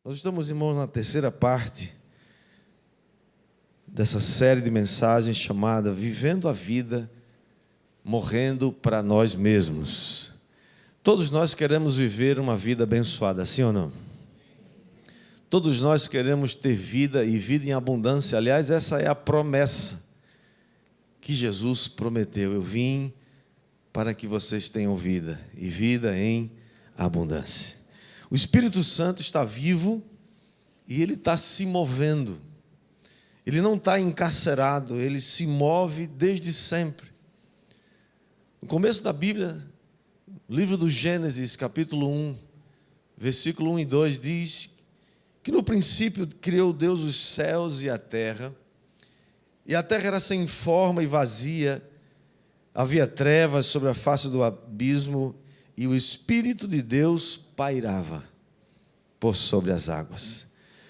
Nós estamos, irmãos, na terceira parte dessa série de mensagens chamada Vivendo a Vida, Morrendo para Nós Mesmos. Todos nós queremos viver uma vida abençoada, sim ou não? Todos nós queremos ter vida e vida em abundância. Aliás, essa é a promessa que Jesus prometeu. Eu vim para que vocês tenham vida e vida em abundância. O Espírito Santo está vivo e ele está se movendo. Ele não está encarcerado, ele se move desde sempre. No começo da Bíblia, livro do Gênesis, capítulo 1, versículo 1 e 2, diz que no princípio criou Deus os céus e a terra era sem forma e vazia, havia trevas sobre a face do abismo, e o Espírito de Deus pairava por sobre as águas.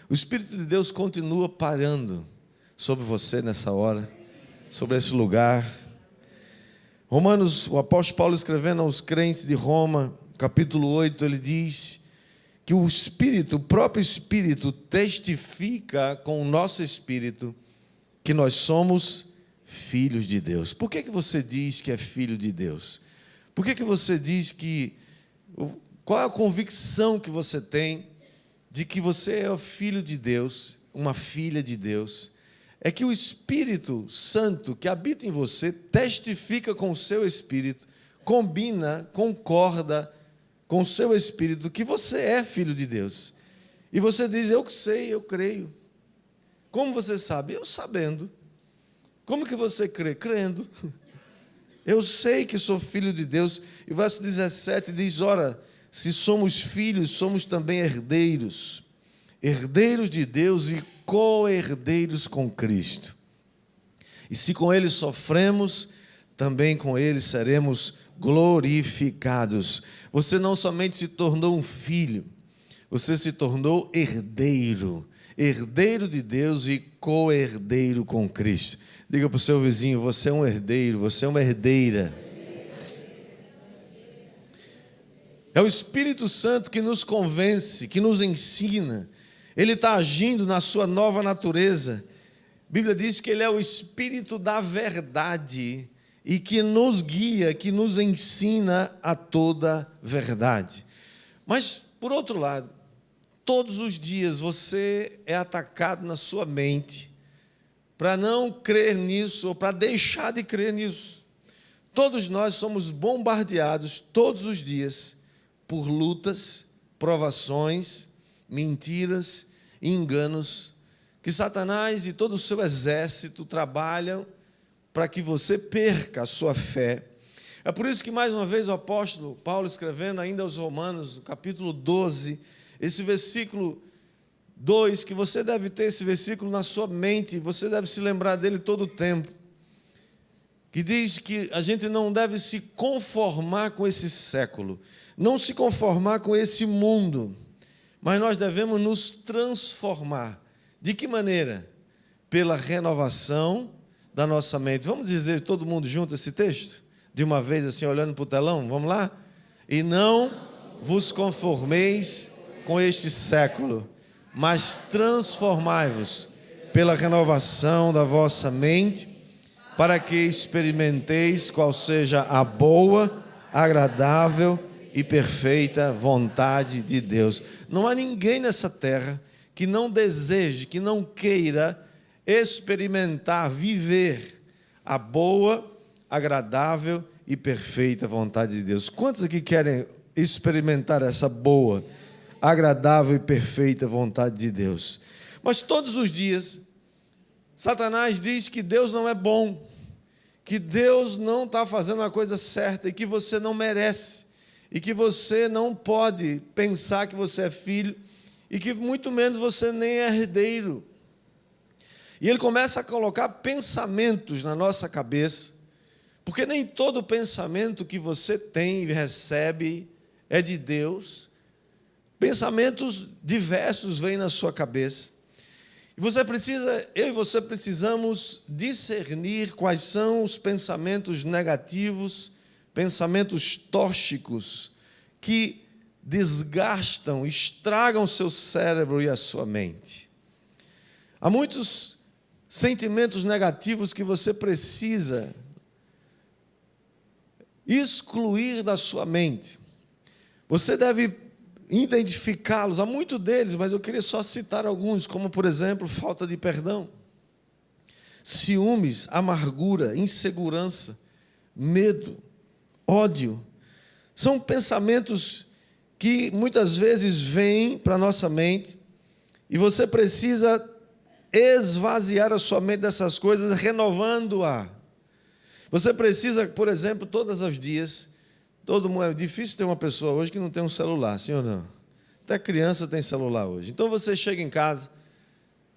O Espírito de Deus continua pairando sobre você nessa hora, sobre esse lugar. Romanos, o apóstolo Paulo escrevendo aos crentes de Roma, capítulo 8, ele diz que o Espírito, o próprio Espírito, testifica com o nosso Espírito que nós somos filhos de Deus. Por que você diz que é filho de Deus? Por que você diz que... Qual é a convicção que você tem de que você é o filho de Deus, uma filha de Deus? É que o Espírito Santo que habita em você testifica com o seu Espírito, combina, concorda com o seu Espírito que você é filho de Deus. E você diz, eu sei, eu creio. Como você sabe? Eu sabendo. Como que você crê? Crendo. Eu sei que sou filho de Deus. E o verso 17 diz, ora, se somos filhos, somos também herdeiros. Herdeiros de Deus e co-herdeiros com Cristo. E se com Ele sofremos, também com Ele seremos glorificados. Você não somente se tornou um filho, você se tornou herdeiro. Herdeiro de Deus e co-herdeiro com Cristo. Diga para o seu vizinho, você é um herdeiro, você é uma herdeira. É o Espírito Santo que nos convence, que nos ensina. Ele está agindo na sua nova natureza. A Bíblia diz que Ele é o Espírito da verdade e que nos guia, que nos ensina a toda verdade. Mas, por outro lado, todos os dias você é atacado na sua mente para não crer nisso ou para deixar de crer nisso. Todos nós somos bombardeados todos os dias por lutas, provações, mentiras e enganos que Satanás e todo o seu exército trabalham para que você perca a sua fé. É por isso que, mais uma vez, o apóstolo Paulo, escrevendo ainda aos Romanos, no capítulo 12, esse versículo 2, que você deve ter esse versículo na sua mente, você deve se lembrar dele todo o tempo, que diz que a gente não deve se conformar com esse século, não se conformar com esse mundo, mas nós devemos nos transformar. De que maneira? Pela renovação da nossa mente. Vamos dizer todo mundo junto esse texto? De uma vez assim, olhando para o telão, vamos lá? E não vos conformeis com este século, mas transformai-vos pela renovação da vossa mente, para que experimenteis qual seja a boa, agradável e perfeita vontade de Deus. Não há ninguém nessa terra que não deseje, que não queira experimentar, viver a boa, agradável e perfeita vontade de Deus. Quantos aqui querem experimentar essa boa, agradável e perfeita vontade de Deus? Mas todos os dias Satanás diz que Deus não é bom, que Deus não está fazendo a coisa certa e que você não merece, e que você não pode pensar que você é filho e que muito menos você nem é herdeiro. E ele começa a colocar pensamentos na nossa cabeça, porque nem todo pensamento que você tem e recebe é de Deus. Pensamentos diversos vêm na sua cabeça. E eu e você precisamos discernir quais são os pensamentos negativos, pensamentos tóxicos, que desgastam, estragam o seu cérebro e a sua mente. Há muitos sentimentos negativos que você precisa excluir da sua mente. Você deve identificá-los, há muitos deles, mas eu queria só citar alguns, como por exemplo, falta de perdão, ciúmes, amargura, insegurança, medo, ódio. São pensamentos que muitas vezes vêm para a nossa mente e você precisa esvaziar a sua mente dessas coisas, renovando-a. Você precisa, por exemplo, todos os dias, todo mundo, é difícil ter uma pessoa hoje que não tem um celular, sim ou não? Até criança tem celular hoje. Então você chega em casa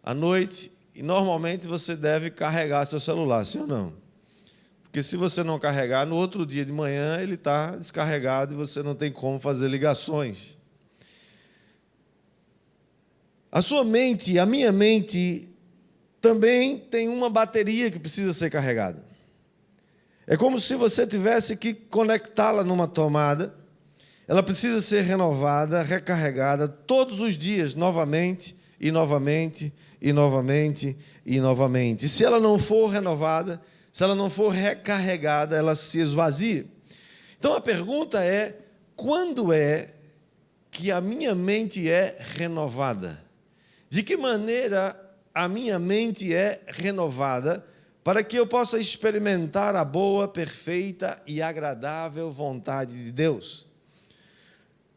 à noite e normalmente você deve carregar seu celular, sim ou não? Porque se você não carregar, no outro dia de manhã ele está descarregado e você não tem como fazer ligações. A sua mente, a minha mente, também tem uma bateria que precisa ser carregada. É como se você tivesse que conectá-la numa tomada. Ela precisa ser renovada, recarregada todos os dias, novamente, e novamente, e novamente, e novamente. E se ela não for renovada, se ela não for recarregada, ela se esvazia. Então a pergunta é: quando é que a minha mente é renovada? De que maneira a minha mente é renovada para que eu possa experimentar a boa, perfeita e agradável vontade de Deus?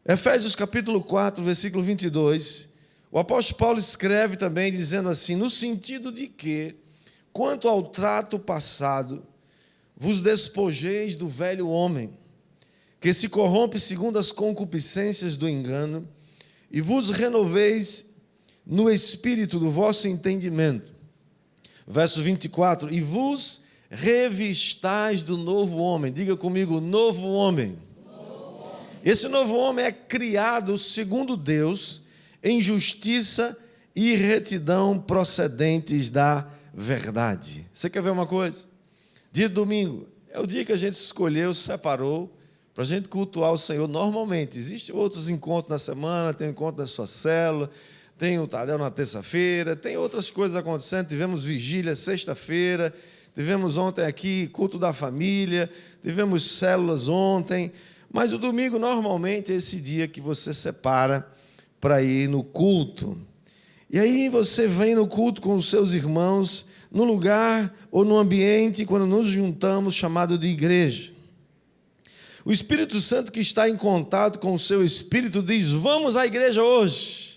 Efésios capítulo 4, versículo 22, o apóstolo Paulo escreve também dizendo assim: no sentido de que, quanto ao trato passado, vos despojeis do velho homem, que se corrompe segundo as concupiscências do engano, e vos renoveis no espírito do vosso entendimento. Verso 24, e vos revistais do novo homem. Diga comigo, novo homem. Esse novo homem é criado segundo Deus, em justiça e retidão procedentes da verdade. Você quer ver uma coisa? Dia de domingo é o dia que a gente escolheu, separou, para a gente cultuar o Senhor normalmente. Existem outros encontros na semana, tem o encontro da sua célula, tem o Tadel na terça-feira, tem outras coisas acontecendo. Tivemos vigília sexta-feira, tivemos ontem aqui culto da família, tivemos células ontem, mas o domingo normalmente é esse dia que você separa para ir no culto. E aí você vem no culto com os seus irmãos, no lugar ou no ambiente, quando nos juntamos, chamado de igreja. O Espírito Santo que está em contato com o seu espírito diz: vamos à igreja hoje.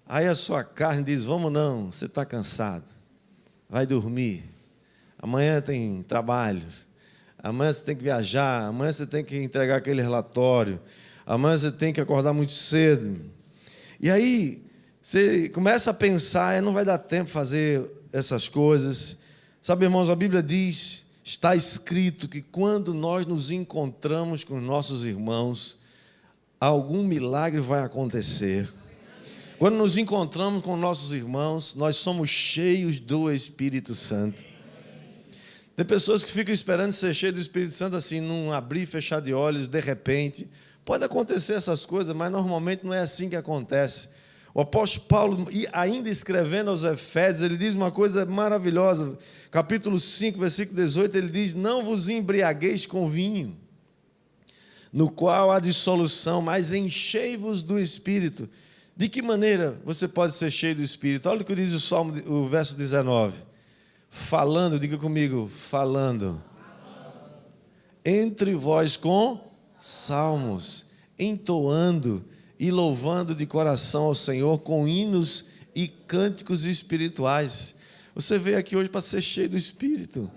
Aí a sua carne diz: vamos não, você está cansado, vai dormir, amanhã tem trabalho, amanhã você tem que viajar, amanhã você tem que entregar aquele relatório, amanhã você tem que acordar muito cedo. E aí você começa a pensar: não vai dar tempo de fazer essas coisas. Sabe, irmãos, a Bíblia diz, está escrito que quando nós nos encontramos com nossos irmãos, algum milagre vai acontecer. Quando nos encontramos com nossos irmãos, nós somos cheios do Espírito Santo. Tem pessoas que ficam esperando ser cheio do Espírito Santo assim, num abrir e fechar de olhos, de repente. Pode acontecer essas coisas, mas normalmente não é assim que acontece. O apóstolo Paulo, ainda escrevendo aos Efésios, ele diz uma coisa maravilhosa. Capítulo 5, versículo 18, ele diz: não vos embriagueis com vinho, no qual há dissolução, mas enchei-vos do Espírito. De que maneira você pode ser cheio do Espírito? Olha o que diz o Salmo, o verso 19. Falando, diga comigo, falando. Entre vós com salmos, entoando e louvando de coração ao Senhor com hinos e cânticos espirituais. Você veio aqui hoje para ser cheio do Espírito.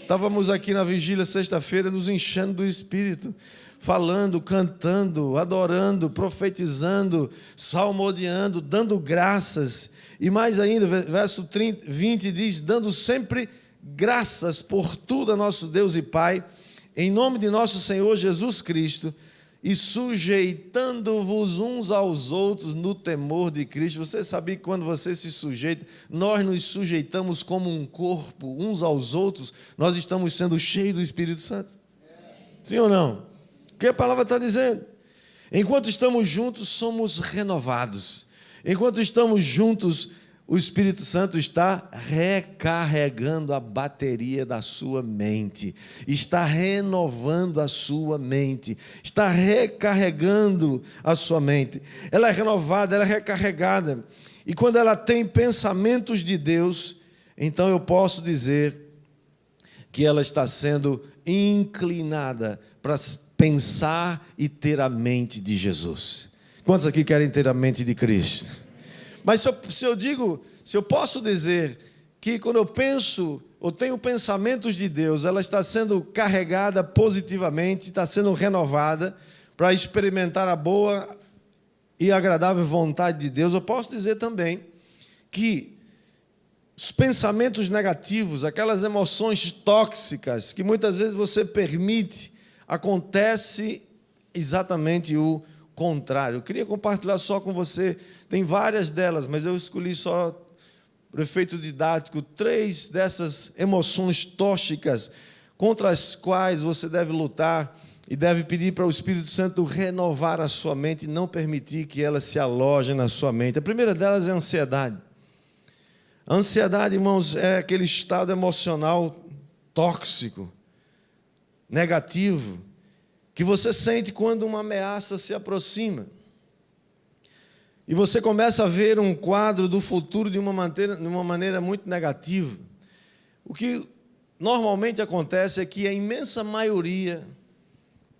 Estávamos aqui na vigília sexta-feira nos enchendo do Espírito, falando, cantando, adorando, profetizando, salmodiando, dando graças. E mais ainda, verso 20 diz: dando sempre graças por tudo a nosso Deus e Pai, em nome de nosso Senhor Jesus Cristo, e sujeitando-vos uns aos outros no temor de Cristo. Você sabia que quando você se sujeita, nós nos sujeitamos como um corpo uns aos outros, nós estamos sendo cheios do Espírito Santo? Sim ou não? O que a palavra está dizendo? Enquanto estamos juntos, somos renovados. Enquanto estamos juntos, o Espírito Santo está recarregando a bateria da sua mente, está renovando a sua mente, está recarregando a sua mente. Ela é renovada, ela é recarregada. E quando ela tem pensamentos de Deus, então eu posso dizer que ela está sendo inclinada para pensar e ter a mente de Jesus. Quantos aqui querem ter a mente de Cristo? Mas se eu posso dizer que quando eu penso ou tenho pensamentos de Deus, ela está sendo carregada positivamente, está sendo renovada para experimentar a boa e agradável vontade de Deus, eu posso dizer também que os pensamentos negativos, aquelas emoções tóxicas que muitas vezes você permite, acontece exatamente o contrário. Eu queria compartilhar só com você, tem várias delas, mas eu escolhi só, por efeito didático, 3 dessas emoções tóxicas contra as quais você deve lutar e deve pedir para o Espírito Santo renovar a sua mente e não permitir que ela se aloje na sua mente. A primeira delas é a ansiedade. A ansiedade, irmãos, é aquele estado emocional tóxico, negativo, que você sente quando uma ameaça se aproxima. E você começa a ver um quadro do futuro de uma maneira muito negativa. O que normalmente acontece é que a imensa maioria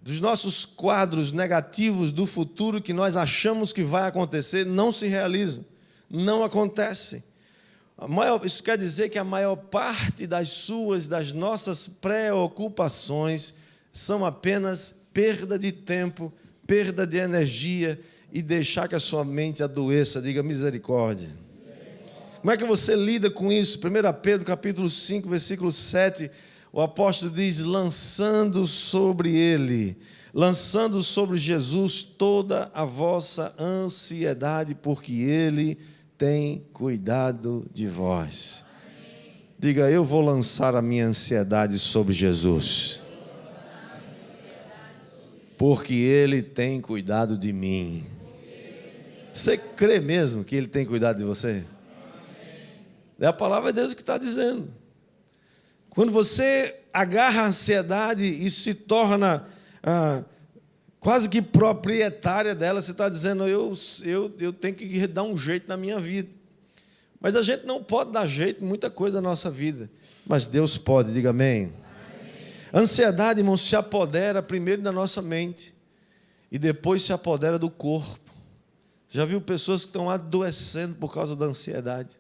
dos nossos quadros negativos do futuro que nós achamos que vai acontecer não se realizam, não acontecem. Isso quer dizer que a maior parte das nossas preocupações são apenas perda de tempo, perda de energia e deixar que a sua mente adoeça. Diga misericórdia. Como é que você lida com isso? 1 Pedro capítulo 5, versículo 7, o apóstolo diz, lançando sobre Jesus toda a vossa ansiedade, porque Ele tem cuidado de vós. Diga, eu vou lançar a minha ansiedade sobre Jesus, porque Ele tem cuidado de mim. Você crê mesmo que Ele tem cuidado de você? É a palavra de Deus que está dizendo. Quando você agarra a ansiedade e se torna quase que proprietária dela, você está dizendo, eu tenho que dar um jeito na minha vida. Mas a gente não pode dar jeito em muita coisa na nossa vida. Mas Deus pode, diga amém. A ansiedade, irmão, se apodera primeiro da nossa mente e depois se apodera do corpo. Já viu pessoas que estão adoecendo por causa da ansiedade?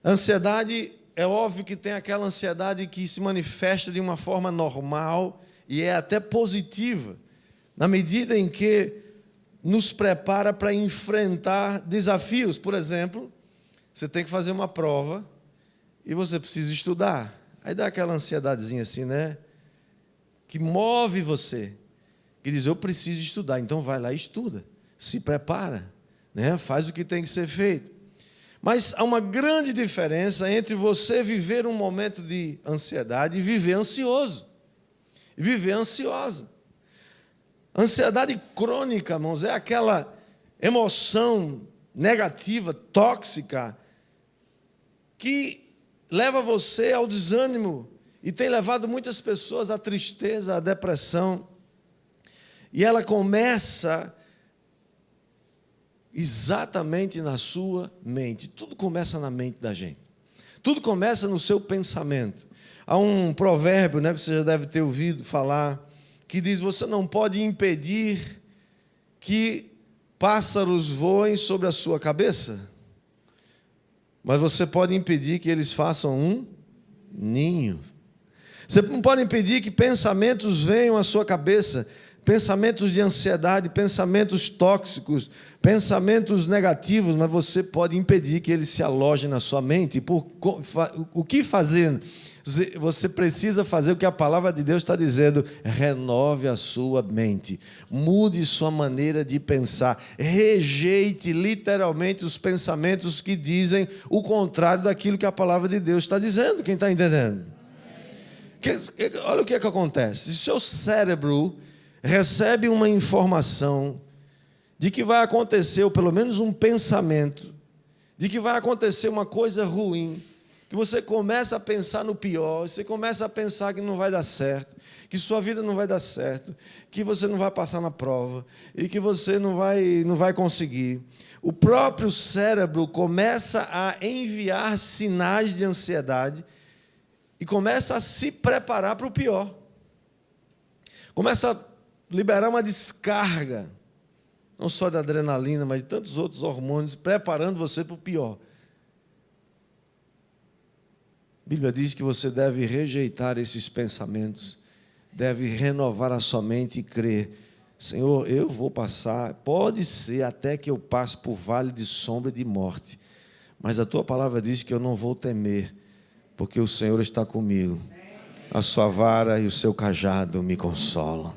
A ansiedade, é óbvio que tem aquela ansiedade que se manifesta de uma forma normal e é até positiva, na medida em que nos prepara para enfrentar desafios. Por exemplo, você tem que fazer uma prova e você precisa estudar. Aí dá aquela ansiedadezinha assim, né? Que move você, que diz, eu preciso estudar, então vai lá e estuda, se prepara, né? Faz o que tem que ser feito. Mas há uma grande diferença entre você viver um momento de ansiedade e viver ansioso, viver ansiosa. Ansiedade crônica, irmãos, é aquela emoção negativa, tóxica, que leva você ao desânimo e tem levado muitas pessoas à tristeza, à depressão. E ela começa exatamente na sua mente. Tudo começa na mente da gente. Tudo começa no seu pensamento. Há um provérbio, né, que você já deve ter ouvido falar, que diz, você não pode impedir que pássaros voem sobre a sua cabeça, mas você pode impedir que eles façam um ninho. Você não pode impedir que pensamentos venham à sua cabeça, pensamentos de ansiedade, pensamentos tóxicos, pensamentos negativos, mas você pode impedir que eles se alojem na sua mente. O que fazer? Você precisa fazer o que a palavra de Deus está dizendo, renove a sua mente, mude sua maneira de pensar, rejeite literalmente os pensamentos que dizem o contrário daquilo que a palavra de Deus está dizendo. Quem está entendendo? Olha o que é que acontece, o seu cérebro recebe uma informação de que vai acontecer, ou pelo menos um pensamento, de que vai acontecer uma coisa ruim, que você começa a pensar no pior, você começa a pensar que não vai dar certo, que sua vida não vai dar certo, que você não vai passar na prova e que você não vai conseguir. O próprio cérebro começa a enviar sinais de ansiedade e começa a se preparar para o pior. Começa a liberar uma descarga, não só da adrenalina, mas de tantos outros hormônios, preparando você para o pior. A Bíblia diz que você deve rejeitar esses pensamentos, deve renovar a sua mente e crer: Senhor, eu vou passar, pode ser até que eu passe por vale de sombra e de morte, mas a tua palavra diz que eu não vou temer, porque o Senhor está comigo. A sua vara e o seu cajado me consolam.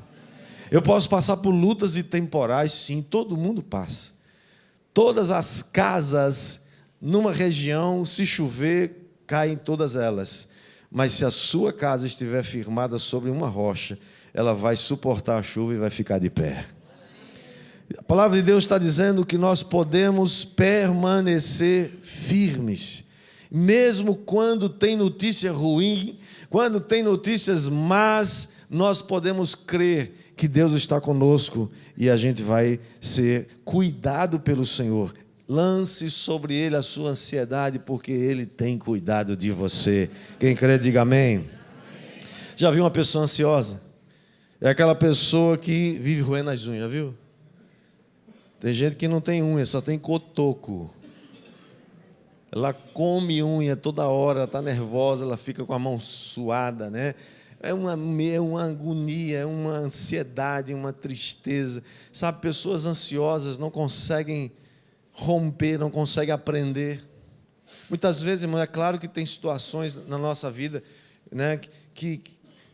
Eu posso passar por lutas e temporais, sim, todo mundo passa. Todas as casas numa região, se chover, caem todas elas. Mas se a sua casa estiver firmada sobre uma rocha, ela vai suportar a chuva e vai ficar de pé. A palavra de Deus está dizendo que nós podemos permanecer firmes, mesmo quando tem notícia ruim, quando tem notícias más, nós podemos crer que Deus está conosco e a gente vai ser cuidado pelo Senhor. Lance sobre Ele a sua ansiedade, porque Ele tem cuidado de você. Quem crê, diga amém. Amém. Já viu uma pessoa ansiosa? É aquela pessoa que vive roendo as unhas, viu? Tem gente que não tem unha, só tem cotoco. Ela come unha toda hora, está nervosa, ela fica com a mão suada, né? É uma agonia, é uma ansiedade, uma tristeza. Sabe, pessoas ansiosas não conseguem romper, não conseguem aprender. Muitas vezes, irmão, é claro que tem situações na nossa vida, né, que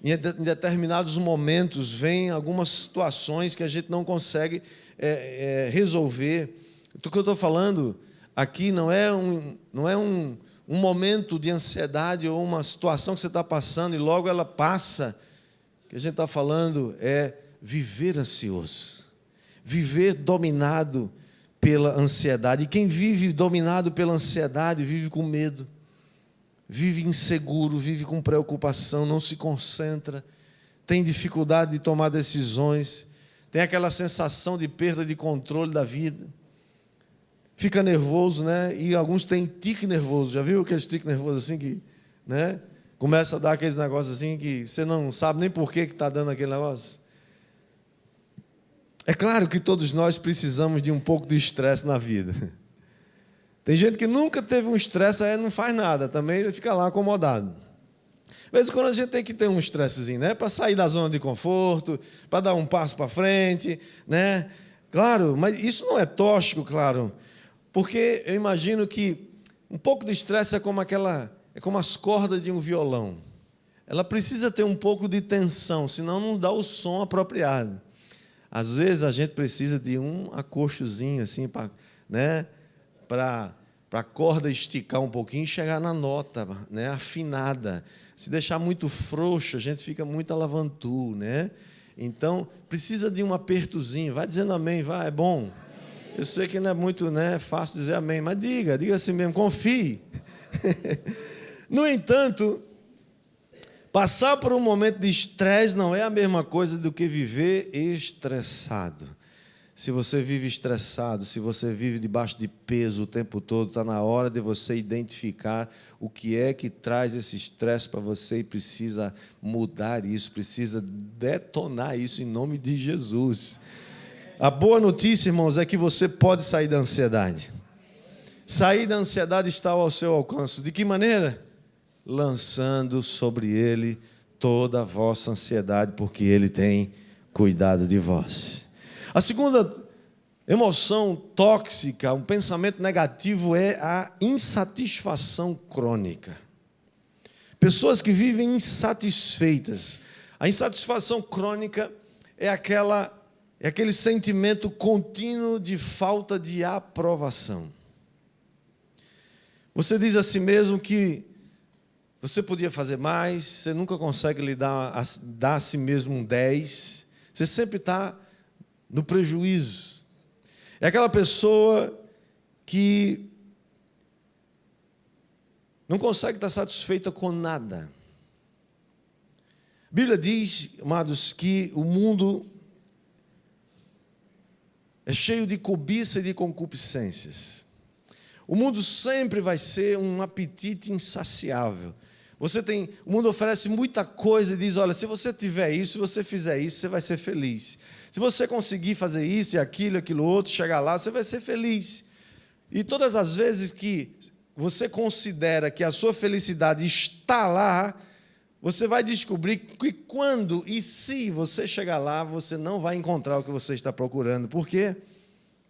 em determinados momentos vêm algumas situações que a gente não consegue resolver. O que eu estou falando aqui não é um momento de ansiedade ou uma situação que você está passando e logo ela passa. O que a gente está falando é viver ansioso, viver dominado pela ansiedade. E quem vive dominado pela ansiedade vive com medo, vive inseguro, vive com preocupação, não se concentra, tem dificuldade de tomar decisões, tem aquela sensação de perda de controle da vida. Fica nervoso, né? E alguns têm tique nervoso. Já viu aqueles tique nervoso assim que, né? Começa a dar aqueles negócios assim que você não sabe nem por que está dando aquele negócio. É claro que todos nós precisamos de um pouco de estresse na vida. Tem gente que nunca teve um estresse, aí não faz nada, também ele fica lá acomodado. Às vezes quando a gente tem que ter um estressezinho, né? Para sair da zona de conforto, para dar um passo para frente, né? Claro, mas isso não é tóxico, claro. Porque eu imagino que um pouco de estresse é como as cordas de um violão. Ela precisa ter um pouco de tensão, senão não dá o som apropriado. Às vezes a gente precisa de um acostozinho assim, né, para a corda esticar um pouquinho e chegar na nota, né, afinada. Se deixar muito frouxo, a gente fica muito alavantu, né? Então, precisa de um apertozinho. Vai dizendo amém, vai, é bom. Eu sei que não é muito, né, fácil dizer amém, mas diga assim mesmo, confie. No entanto, passar por um momento de estresse não é a mesma coisa do que viver estressado. Se você vive estressado, se você vive debaixo de peso o tempo todo, está na hora de você identificar o que é que traz esse estresse para você e precisa mudar isso, precisa detonar isso em nome de Jesus. A boa notícia, irmãos, é que você pode sair da ansiedade. Sair da ansiedade está ao seu alcance. De que maneira? Lançando sobre Ele toda a vossa ansiedade, porque Ele tem cuidado de vós. A segunda emoção tóxica, um pensamento negativo, é a insatisfação crônica. Pessoas que vivem insatisfeitas. A insatisfação crônica é aquele sentimento contínuo de falta de aprovação. Você diz a si mesmo que você podia fazer mais, você nunca consegue dar a si mesmo um 10, Você sempre está no prejuízo. É aquela pessoa que não consegue estar satisfeita com nada. A Bíblia diz, amados, que o mundo é cheio de cobiça e de concupiscências. O mundo sempre vai ser um apetite insaciável. O mundo oferece muita coisa e diz, olha, se você tiver isso, se você fizer isso, você vai ser feliz. Se você conseguir fazer isso e aquilo outro, chegar lá, você vai ser feliz. E todas as vezes que você considera que a sua felicidade está lá, você vai descobrir que quando e se você chegar lá, você não vai encontrar o que você está procurando. Por quê?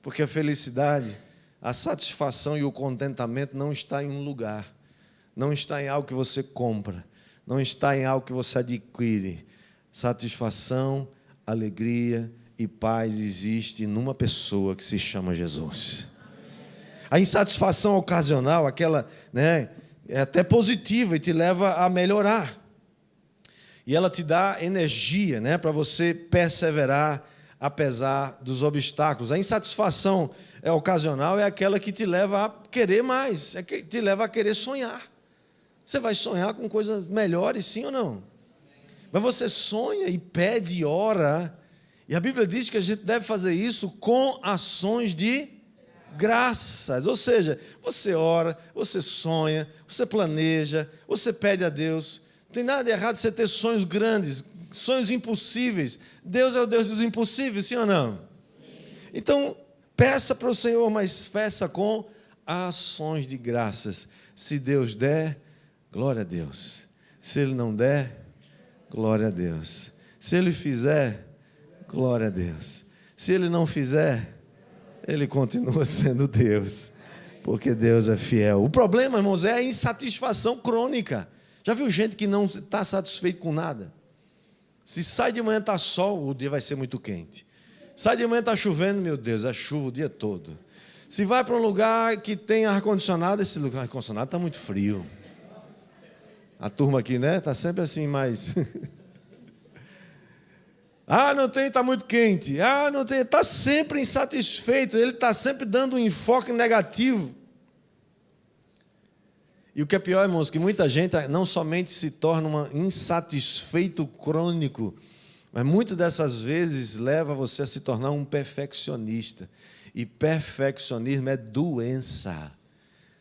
Porque a felicidade, a satisfação e o contentamento não está em um lugar, não está em algo que você compra, não está em algo que você adquire. Satisfação, alegria e paz existe numa pessoa que se chama Jesus. A insatisfação ocasional, aquela, é até positiva e te leva a melhorar. E ela te dá energia, para você perseverar apesar dos obstáculos. A insatisfação ocasional é aquela que te leva a querer mais, que te leva a querer sonhar. Você vai sonhar com coisas melhores, sim ou não? Mas você sonha e pede e ora, e a Bíblia diz que a gente deve fazer isso com ações de graças. Ou seja, você ora, você sonha, você planeja, você pede a Deus. Não tem nada de errado você ter sonhos grandes, sonhos impossíveis. Deus é o Deus dos impossíveis, sim ou não? Sim. Então, peça para o Senhor, mas peça com ações de graças. Se Deus der, glória a Deus. Se Ele não der, glória a Deus. Se Ele fizer, glória a Deus. Se Ele não fizer, Ele continua sendo Deus, porque Deus é fiel. O problema, irmãos, é a insatisfação crônica. Já viu gente que não está satisfeito com nada? Se sai de manhã está sol, o dia vai ser muito quente. Sai de manhã está chovendo, meu Deus, é chuva o dia todo. Se vai para um lugar que tem ar-condicionado, esse lugar ar-condicionado está muito frio. A turma aqui, está sempre assim, mais... não tem, está muito quente. Não tem, está sempre insatisfeito. Ele está sempre dando um enfoque negativo. E o que é pior, irmãos, que muita gente não somente se torna um insatisfeito crônico, mas muitas dessas vezes leva você a se tornar um perfeccionista. E perfeccionismo é doença.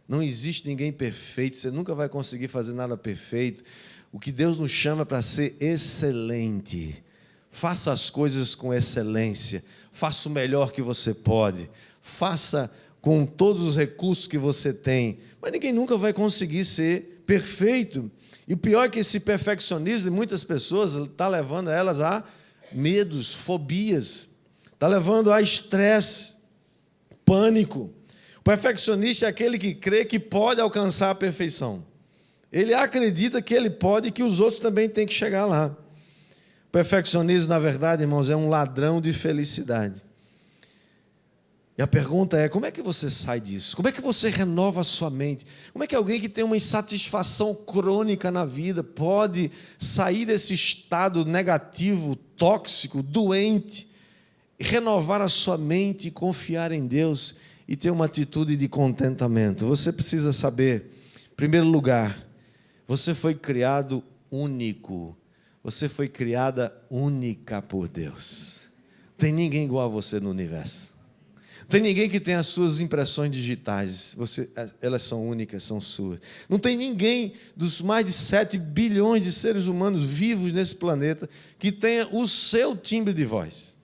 Não existe ninguém perfeito, você nunca vai conseguir fazer nada perfeito. O que Deus nos chama para ser excelente. Faça as coisas com excelência, faça o melhor que você pode, faça com todos os recursos que você tem, mas ninguém nunca vai conseguir ser perfeito. E o pior é que esse perfeccionismo de muitas pessoas está levando elas a medos, fobias, está levando a estresse, pânico. O perfeccionista é aquele que crê que pode alcançar a perfeição. Ele acredita que ele pode e que os outros também têm que chegar lá. O perfeccionismo, na verdade, irmãos, é um ladrão de felicidade. E a pergunta é, como é que você sai disso? Como é que você renova a sua mente? Como é que alguém que tem uma insatisfação crônica na vida pode sair desse estado negativo, tóxico, doente, e renovar a sua mente e confiar em Deus e ter uma atitude de contentamento? Você precisa saber, em primeiro lugar, você foi criado único. Você foi criada única por Deus. Não tem ninguém igual a você no universo. Não tem ninguém que tenha as suas impressões digitais. Elas são únicas, são suas. Não tem ninguém dos mais de 7 bilhões de seres humanos vivos nesse planeta que tenha o seu timbre de voz.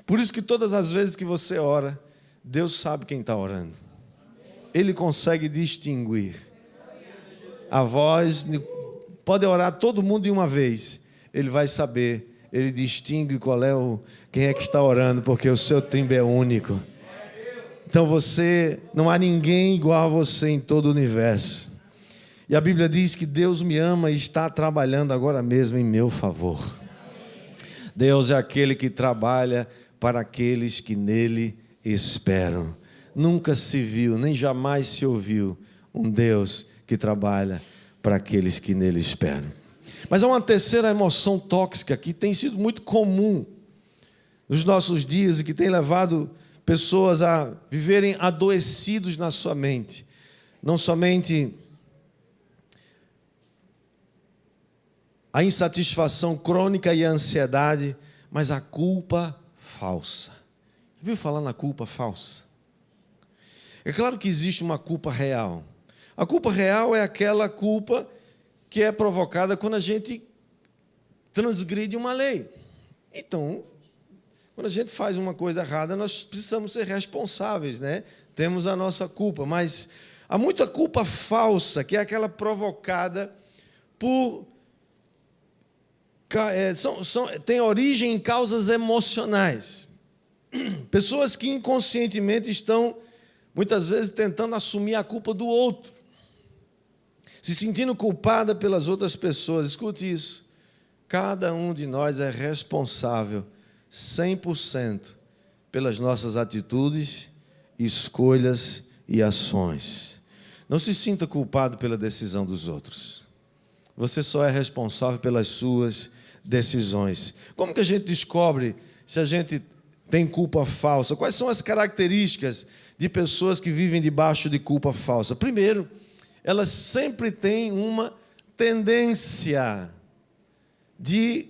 Por isso que todas as vezes que você ora, Deus sabe quem está orando. Ele consegue distinguir a voz. Pode orar todo mundo de uma vez, ele vai saber, ele distingue quem é que está orando, porque o seu timbre é único. Então não há ninguém igual a você em todo o universo. E a Bíblia diz que Deus me ama e está trabalhando agora mesmo em meu favor. Deus é aquele que trabalha para aqueles que nele esperam. Nunca se viu, nem jamais se ouviu um Deus que trabalha para aqueles que nele esperam. Mas há uma terceira emoção tóxica que tem sido muito comum nos nossos dias e que tem levado pessoas a viverem adoecidos na sua mente. Não somente a insatisfação crônica e a ansiedade, mas a culpa falsa. Já ouviu falar na culpa falsa? É claro que existe uma culpa real. A culpa real é aquela culpa que é provocada quando a gente transgride uma lei. Então, quando a gente faz uma coisa errada, nós precisamos ser responsáveis, né? Temos a nossa culpa, mas há muita culpa falsa, que é aquela provocada por... tem origem em causas emocionais. Pessoas que inconscientemente estão, muitas vezes, tentando assumir a culpa do outro, se sentindo culpada pelas outras pessoas. Escute isso. Cada um de nós é responsável 100% pelas nossas atitudes, escolhas e ações. Não se sinta culpado pela decisão dos outros. Você só é responsável pelas suas decisões. Como que a gente descobre se a gente tem culpa falsa? Quais são as características de pessoas que vivem debaixo de culpa falsa? Primeiro, elas sempre têm uma tendência de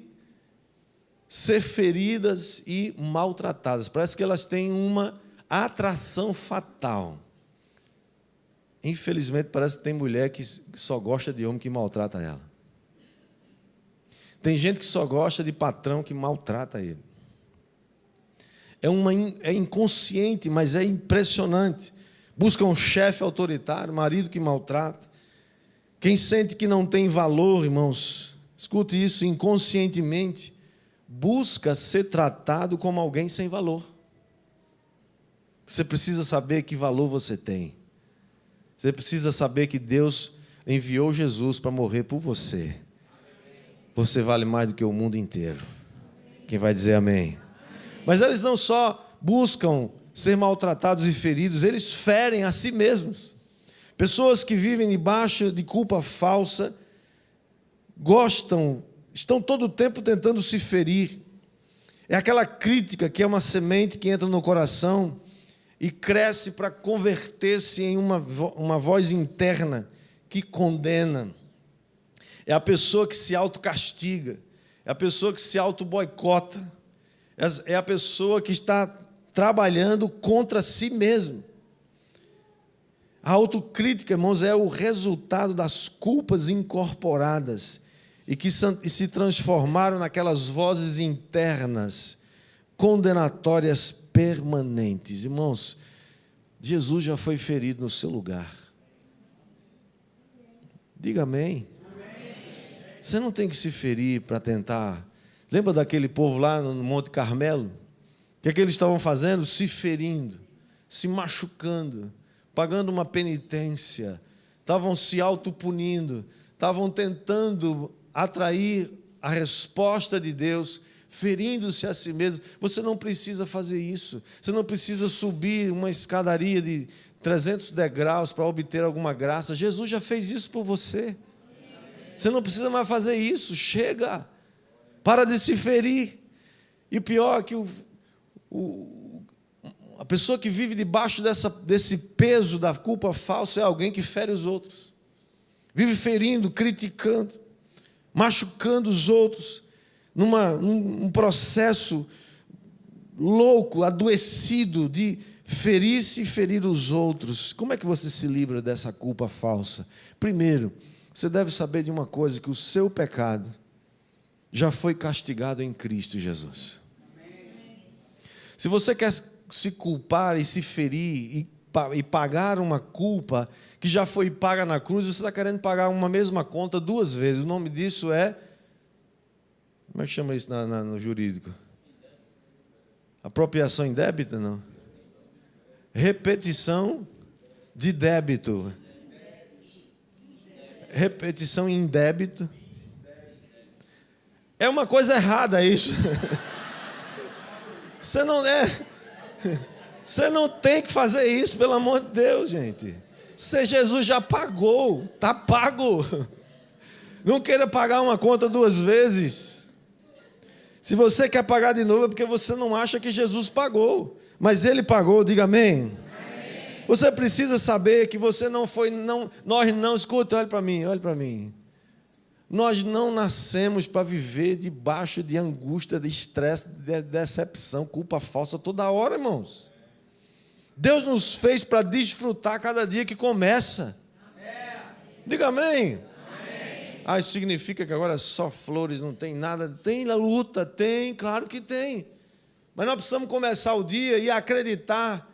ser feridas e maltratadas. Parece que elas têm uma atração fatal. Infelizmente, parece que tem mulher que só gosta de homem que maltrata ela. Tem gente que só gosta de patrão que maltrata ele. É inconsciente, mas é impressionante. Busca um chefe autoritário, marido que maltrata. Quem sente que não tem valor, irmãos, escute isso, inconscientemente, busca ser tratado como alguém sem valor. Você precisa saber que valor você tem. Você precisa saber que Deus enviou Jesus para morrer por você. Você vale mais do que o mundo inteiro. Quem vai dizer amém? Mas eles não só buscam ser maltratados e feridos, eles ferem a si mesmos. Pessoas que vivem debaixo de culpa falsa, estão todo o tempo tentando se ferir. É aquela crítica que é uma semente que entra no coração e cresce para converter-se em uma voz interna que condena. É a pessoa que se autocastiga, é a pessoa que se autoboicota, é a pessoa que está trabalhando contra si mesmo. A autocrítica, irmãos, é o resultado das culpas incorporadas e que se transformaram naquelas vozes internas, condenatórias permanentes. Irmãos, Jesus já foi ferido no seu lugar. Diga amém. Você não tem que se ferir para tentar. Lembra daquele povo lá no Monte Carmelo? O que é que eles estavam fazendo? Se ferindo, se machucando, pagando uma penitência, estavam se autopunindo, estavam tentando atrair a resposta de Deus, ferindo-se a si mesmo. Você não precisa fazer isso. Você não precisa subir uma escadaria de 300 degraus para obter alguma graça. Jesus já fez isso por você. Você não precisa mais fazer isso. Chega. Para de se ferir. E o pior é que a pessoa que vive debaixo desse peso da culpa falsa é alguém que fere os outros. Vive ferindo, criticando, machucando os outros, num processo louco, adoecido de ferir-se e ferir os outros. Como é que você se livra dessa culpa falsa? Primeiro, você deve saber de uma coisa, que o seu pecado já foi castigado em Cristo Jesus. Se você quer se culpar e se ferir e pagar uma culpa que já foi paga na cruz, você está querendo pagar uma mesma conta duas vezes. O nome disso é... Como é que chama isso no jurídico? Apropriação indébita, não? Repetição de débito. Repetição em débito. É uma coisa errada isso. Você não tem que fazer isso, pelo amor de Deus, gente. Jesus já pagou, está pago. Não queira pagar uma conta duas vezes. Se você quer pagar de novo é porque você não acha que Jesus pagou. Mas Ele pagou, diga amém. Você precisa saber que você não foi, nós não, escuta, olha para mim. Nós não nascemos para viver debaixo de angústia, de estresse, de decepção, culpa falsa toda hora, irmãos. Deus nos fez para desfrutar cada dia que começa. Diga amém. Isso significa que agora é só flores, não tem nada. Tem luta, tem, claro que tem. Mas nós precisamos começar o dia e acreditar.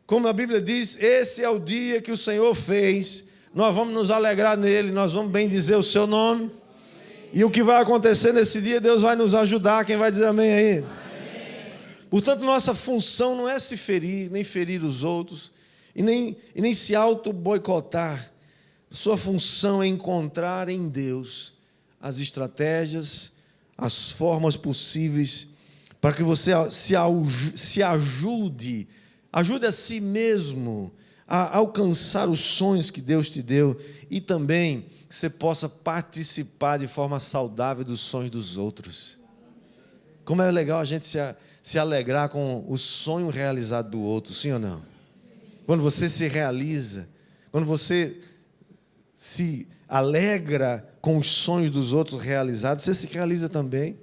Como a Bíblia diz, esse é o dia que o Senhor fez, nós vamos nos alegrar nele, nós vamos bendizer o seu nome. Amém. E o que vai acontecer nesse dia, Deus vai nos ajudar. Quem vai dizer amém aí? Amém. Portanto, nossa função não é se ferir, nem ferir os outros, e nem se auto-boicotar. Sua função é encontrar em Deus as estratégias, as formas possíveis, para que você se ajude a si mesmo a alcançar os sonhos que Deus te deu e também que você possa participar de forma saudável dos sonhos dos outros. Como é legal a gente se alegrar com o sonho realizado do outro, sim ou não? Quando você se realiza, quando você se alegra com os sonhos dos outros realizados, você se realiza também.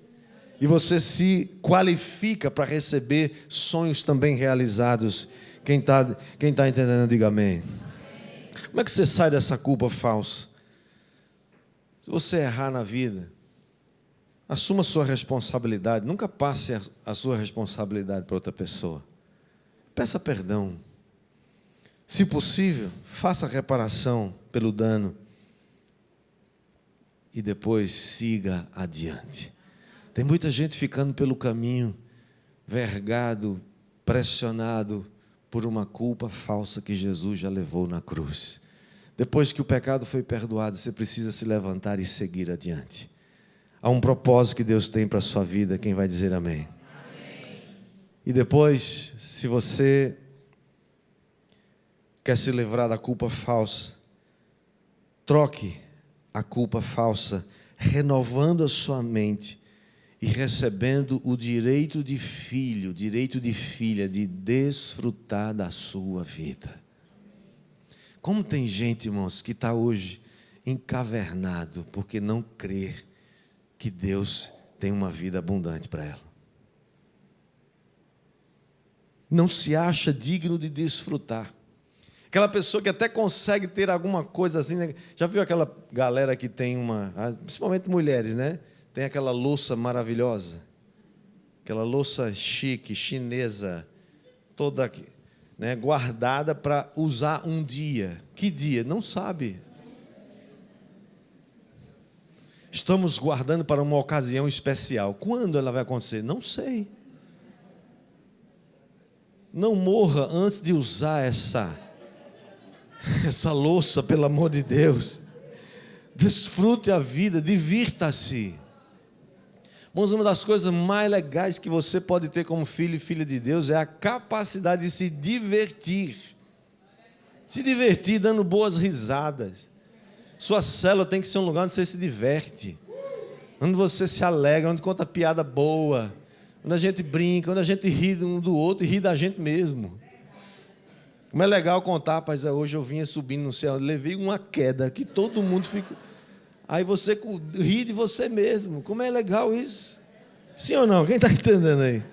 E você se qualifica para receber sonhos também realizados. Quem tá entendendo, diga amém. Como é que você sai dessa culpa falsa? Se você errar na vida, assuma a sua responsabilidade. Nunca passe a sua responsabilidade para outra pessoa. Peça perdão. Se possível, faça reparação pelo dano. E depois siga adiante. Tem muita gente ficando pelo caminho, vergado, pressionado por uma culpa falsa que Jesus já levou na cruz. Depois que o pecado foi perdoado, você precisa se levantar e seguir adiante. Há um propósito que Deus tem para a sua vida, quem vai dizer amém? Amém. E depois, se você quer se livrar da culpa falsa, troque a culpa falsa, renovando a sua mente, e recebendo o direito de filho, direito de filha, de desfrutar da sua vida. Como tem gente, irmãos, que está hoje encavernado, porque não crê que Deus tem uma vida abundante para ela. Não se acha digno de desfrutar. Aquela pessoa que até consegue ter alguma coisa assim, né? Já viu aquela galera que tem principalmente mulheres, né? Tem aquela louça maravilhosa, aquela louça chique, chinesa, toda, né, guardada para usar um dia. Que dia? Não sabe. Estamos guardando para uma ocasião especial. Quando ela vai acontecer? Não sei. Não morra antes de usar essa louça, pelo amor de Deus. Desfrute a vida, divirta-se. Irmãos, uma das coisas mais legais que você pode ter como filho e filha de Deus é a capacidade de se divertir. Se divertir dando boas risadas. Sua célula tem que ser um lugar onde você se diverte, onde você se alegra, onde conta piada boa, onde a gente brinca, onde a gente ri um do outro e ri da gente mesmo. Como é legal contar, rapaz, hoje eu vinha subindo no céu, levei uma queda que todo mundo fica... Aí você ri de você mesmo. Como é legal isso? Sim ou não? Quem está entendendo aí?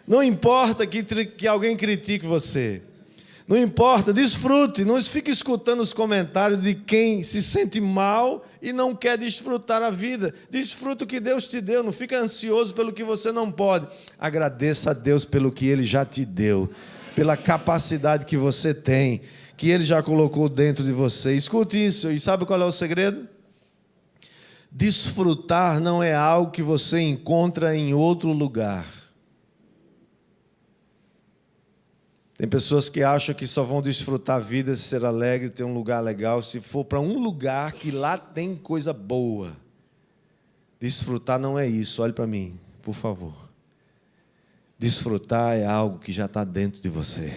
Não importa que alguém critique você. Não importa, desfrute. Não fique escutando os comentários de quem se sente mal e não quer desfrutar a vida. Desfruta o que Deus te deu. Não fique ansioso pelo que você não pode. Agradeça a Deus pelo que Ele já te deu. Pela capacidade que você tem, que Ele já colocou dentro de você. Escute isso, e sabe qual é o segredo? Desfrutar não é algo que você encontra em outro lugar. Tem pessoas que acham que só vão desfrutar a vida, ser alegre, ter um lugar legal, se for para um lugar que lá tem coisa boa. Desfrutar não é isso, olhe para mim, por favor. Desfrutar é algo que já está dentro de você.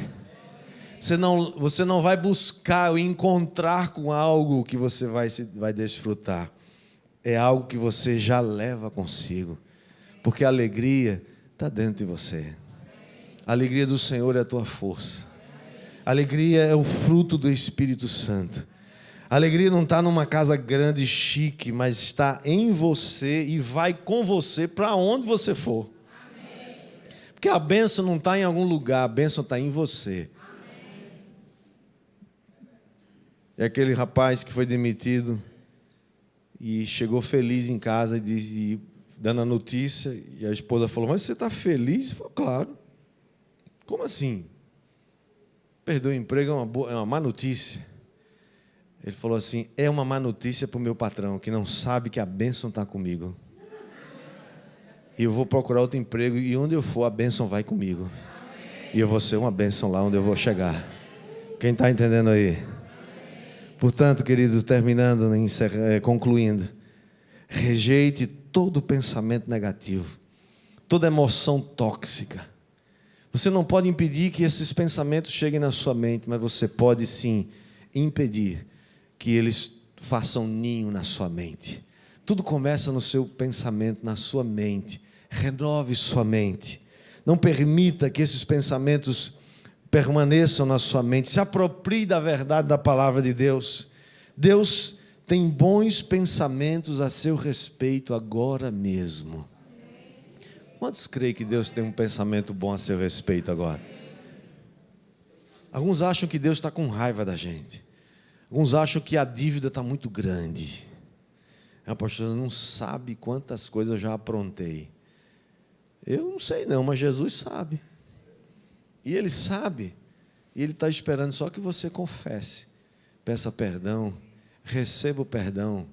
Você não vai buscar ou encontrar com algo que você vai desfrutar. É algo que você já leva consigo. Porque a alegria está dentro de você. A alegria do Senhor é a tua força. A alegria é o fruto do Espírito Santo. A alegria não está numa casa grande e chique, mas está em você e vai com você para onde você for. Porque a bênção não está em algum lugar, a bênção está em você. É aquele rapaz que foi demitido e chegou feliz em casa e dando a notícia, e a esposa falou: mas você está feliz? Ele falou: claro. Como assim? Perdeu o emprego é uma má notícia. Ele falou assim: é uma má notícia para o meu patrão, que não sabe que a bênção está comigo. E eu vou procurar outro emprego, e onde eu for, a bênção vai comigo. E eu vou ser uma bênção lá onde eu vou chegar. Quem está entendendo aí? Portanto, querido, terminando, concluindo, rejeite todo pensamento negativo, toda emoção tóxica. Você não pode impedir que esses pensamentos cheguem na sua mente, mas você pode sim impedir que eles façam ninho na sua mente. Tudo começa no seu pensamento, na sua mente. Renove sua mente. Não permita que esses pensamentos permaneçam na sua mente. Se aproprie da verdade da palavra de Deus. Deus tem bons pensamentos a seu respeito agora mesmo. Quantos creem que Deus tem um pensamento bom a seu respeito agora? Alguns acham que Deus está com raiva da gente. Alguns acham que a dívida está muito grande. Pastor, não sabe quantas coisas eu já aprontei. Eu não sei não, mas Jesus sabe. E Ele sabe. E Ele está esperando só que você confesse. Peça perdão, receba o perdão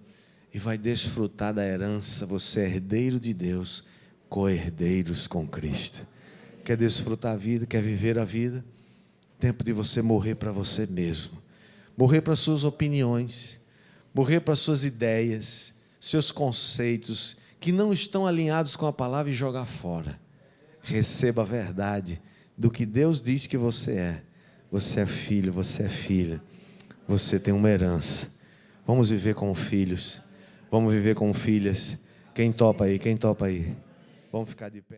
e vai desfrutar da herança. Você é herdeiro de Deus, co-herdeiros com Cristo. Quer desfrutar a vida, quer viver a vida? Tempo de você morrer para você mesmo. Morrer para suas opiniões, morrer para suas ideias, seus conceitos que não estão alinhados com a palavra e jogar fora. Receba a verdade do que Deus diz que você é. Você é filho, você é filha. Você tem uma herança. Vamos viver como filhos. Vamos viver como filhas. Quem topa aí? Quem topa aí? Vamos ficar de pé.